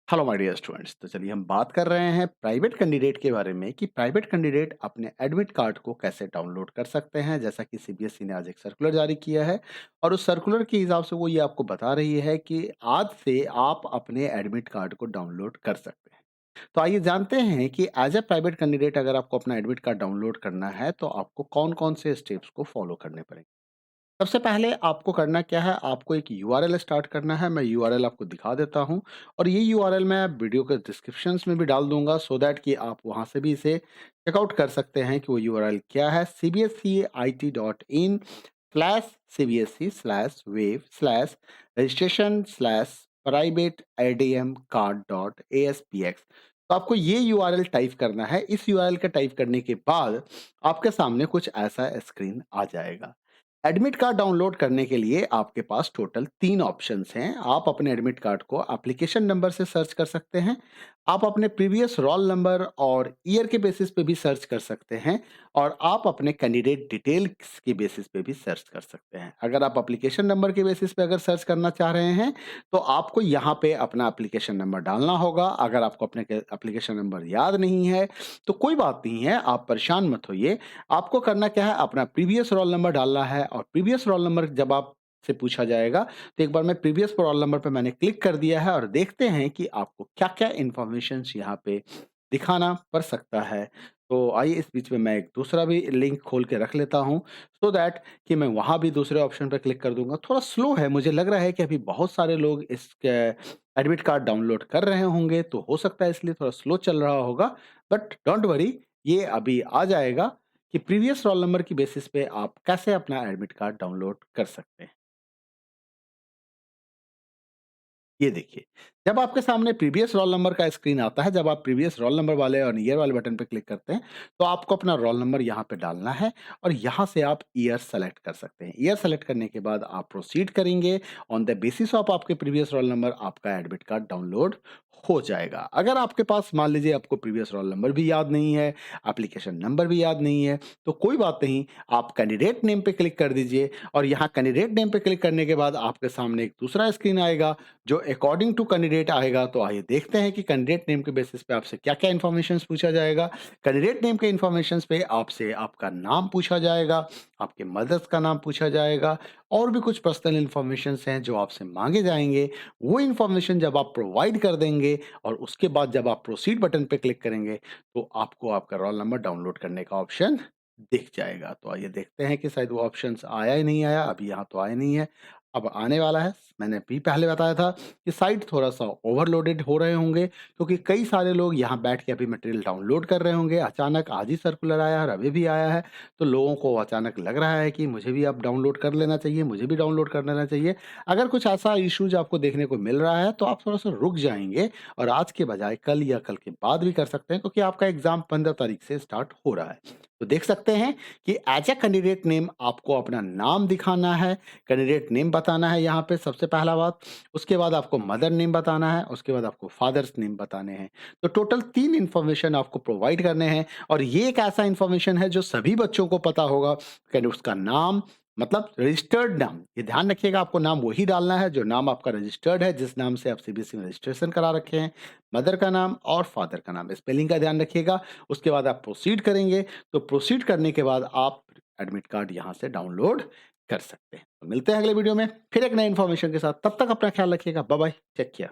Hello my dear students. तो चलिए हम बात कर रहे हैं प्राइवेट कैंडिडेट के बारे में कि प्राइवेट कैंडिडेट अपने एडमिट कार्ड को कैसे डाउनलोड कर सकते हैं। जैसा कि सीबीएसई ने आज एक सर्कुलर जारी किया है और उस सर्कुलर के हिसाब से वो ये आपको बता रही है कि आज से आप अपने एडमिट कार्ड को डाउनलोड कर सकते हैं। तो आइए जानते हैं कि एज ए प्राइवेट कैंडिडेट अगर आपको अपना एडमिट कार्ड डाउनलोड करना है तो आपको कौन कौन से स्टेप्स को फॉलो करने पड़ेंगे। सबसे पहले आपको करना क्या है, आपको एक यूआरएल स्टार्ट करना है। मैं यूआरएल आपको दिखा देता हूँ और ये यूआरएल मैं वीडियो के डिस्क्रिप्शंस में भी डाल दूंगा सो दैट कि आप वहाँ से भी इसे चेकआउट कर सकते हैं कि वो यूआरएल क्या है। cbseit.in/cbsc/wave/registration/private adm card.aspx। तो आपको ये यूआरएल टाइप करना है। इस यूआरएल का टाइप करने के बाद आपके सामने कुछ ऐसा स्क्रीन आ जाएगा। एडमिट कार्ड डाउनलोड करने के लिए आपके पास टोटल 3 ऑप्शंस हैं। आप अपने एडमिट कार्ड को एप्लीकेशन नंबर से सर्च कर सकते हैं, आप अपने प्रीवियस रोल नंबर और ईयर के बेसिस पे भी सर्च कर सकते हैं और आप अपने कैंडिडेट डिटेल्स के बेसिस पे भी सर्च कर सकते हैं। अगर आप एप्लीकेशन नंबर के बेसिस पे अगर सर्च करना चाह रहे हैं, तो आपको यहाँ पे अपना एप्लीकेशन नंबर डालना होगा। अगर आपको अपने एप्लीकेशन नंबर याद नहीं है, तो कोई बात नहीं है, आप परेशान मत होइए। आपको करना क्या है, अपना प्रीवियस रोल नंबर डालना है और प्रीवियस रोल नंबर जब आप से पूछा जाएगा तो एक बार मैं प्रीवियस रोल नंबर पे मैंने क्लिक कर दिया है और देखते हैं कि आपको क्या-क्या इन्फॉर्मेशन यहाँ पे दिखाना पड़ सकता है। तो आइए इस बीच में मैं एक दूसरा भी लिंक खोल के रख लेता हूँ सो दैट कि मैं वहाँ भी दूसरे ऑप्शन पे क्लिक कर दूँगा। थोड़ा स्लो है, मुझे लग रहा है कि अभी बहुत सारे लोग इस एडमिट कार्ड डाउनलोड कर रहे होंगे, तो हो सकता है इसलिए थोड़ा स्लो चल रहा होगा। बट डोंट वरी, ये अभी आ जाएगा कि प्रीवियस रोल नंबर की बेसिस पे आप कैसे अपना एडमिट कार्ड डाउनलोड कर सकते हैं। ये देखिए, जब आपके सामने प्रीवियस रोल नंबर का स्क्रीन आता है, जब आप प्रीवियस रोल नंबर वाले और ईयर वाले बटन पे क्लिक करते हैं, तो आपको अपना रोल नंबर यहाँ पे डालना है और यहाँ से आप ईयर सेलेक्ट कर सकते हैं। ईयर सेलेक्ट करने के बाद आप प्रोसीड करेंगे। ऑन द बेसिस ऑफ आपके प्रीवियस रोल नंबर आपका एडमिट कार्ड डाउनलोड हो जाएगा। अगर आपके पास मान लीजिए आपको प्रीवियस रोल नंबर भी याद नहीं है, एप्लीकेशन नंबर भी याद नहीं है, तो कोई बात नहीं, आप कैंडिडेट नेम पे क्लिक कर दीजिए और यहाँ कैंडिडेट नेम पे क्लिक करने के बाद आपके सामने एक दूसरा स्क्रीन आएगा जो अकॉर्डिंग टू कैंडिडेट आएगा। तो आइए देखते हैं कि कैंडिडेट नेम के बेसिस पे आपसे क्या-क्या इन्फॉर्मेशन पूछा जाएगा। कैंडिडेट नेम के इन्फॉर्मेशन पे आपसे आपका नाम पूछा जाएगा, आपके मदर्स का नाम पूछा जाएगा और भी कुछ पर्सनल इन्फॉर्मेशंस हैं जो आपसे माँगे जाएँगे। वो इन्फॉर्मेशन जब आप प्रोवाइड कर देंगे और उसके बाद जब आप प्रोसीड बटन पे क्लिक करेंगे, तो आपको आपका रोल नंबर डाउनलोड करने का ऑप्शन दिख जाएगा। तो आइए देखते हैं कि शायद वो ऑप्शंस आया ही नहीं आया, अभी यहाँ तो आया नहीं है, अब आने वाला है। मैंने भी पहले बताया था कि साइट थोड़ा-सा ओवरलोडेड हो रहे होंगे क्योंकि कई सारे लोग यहाँ बैठ के अभी मटेरियल डाउनलोड कर रहे होंगे। अचानक आज ही सर्कुलर आया है और अभी भी आया है, तो लोगों को अचानक लग रहा है कि मुझे भी अब डाउनलोड कर लेना चाहिए, मुझे भी डाउनलोड कर लेना चाहिए। अगर कुछ ऐसा इश्यूज आपको देखने को मिल रहा है, तो आप थोड़ा-सा रुक जाएँगे और आज के बजाय कल या कल के बाद भी कर सकते हैं क्योंकि आपका एग्ज़ाम 15 तारीख से स्टार्ट हो रहा है। तो देख सकते हैं कि एज़ अ कैंडिडेट नेम आपको अपना नाम दिखाना है, कैंडिडेट नेम बताना है यहाँ पे सबसे पहला बात, उसके बाद आपको मदर नेम बताना है, उसके बाद आपको फादर्स नेम बताने हैं। तो टोटल 3 इन्फॉर्मेशन आपको प्रोवाइड करने हैं और ये एक ऐसा इन्फॉर्मेशन है जो सभी बच्चों को पता होगा कि उसका नाम मतलब रजिस्टर्ड नाम, ये ध्यान रखिएगा आपको नाम वही डालना है जो नाम आपका रजिस्टर्ड है, जिस नाम से आप सीबीएसई में रजिस्ट्रेशन करा रखे हैं, मदर का नाम और फादर का नाम, स्पेलिंग का ध्यान रखिएगा। उसके बाद आप प्रोसीड करेंगे, तो प्रोसीड करने के बाद आप एडमिट कार्ड यहाँ से डाउनलोड कर सकते हैं। तो मिलते हैं अगले वीडियो में फिर एक नई इन्फॉर्मेशन के साथ, तब तक अपना ख्याल रखिएगा। Bye bye, take care.